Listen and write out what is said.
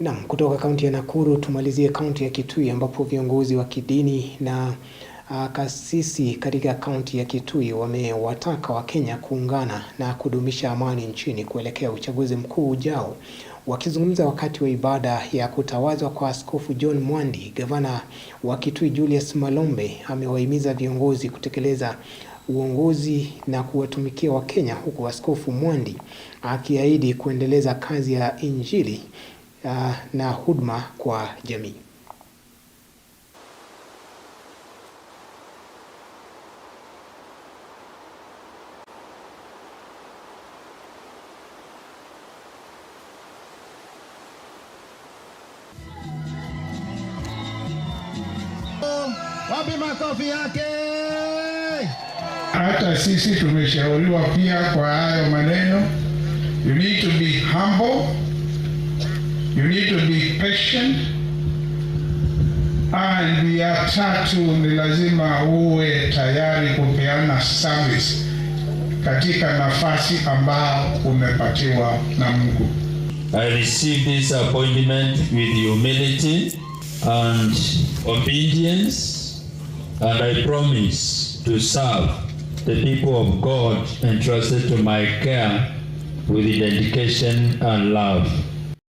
Naam, kutoka kaunti ya Nakuru tumalizie kaunti ya Kitui ambapo viongozi wa kidini na kasisi katika kaunti ya Kitui wamewataka Wakenya kuungana na kudumisha amani nchini kuelekea uchaguzi mkuu ujao. Wakizungumza wakati wa ibada ya kutawazwa kwa Askofu John Mwandi, gavana wa Kitui Julius Malombe amewahimiza viongozi kutekeleza uongozi na kuwatumikia Wakenya, huku Askofu Mwandi akiahidi kuendeleza kazi ya Injili na huduma kwa jamii. Wapi makofi yake? Hata sisi tumeshauriwa pia kwa hayo maneno. You need to be humble. You need to be patient. And ya tatu ni lazima uwe tayari kupeana service katika nafasi ambao umepatiwa na Mungu. I received this appointment with humility and obedience, and I promise to serve the people of God entrusted to my care with dedication and love.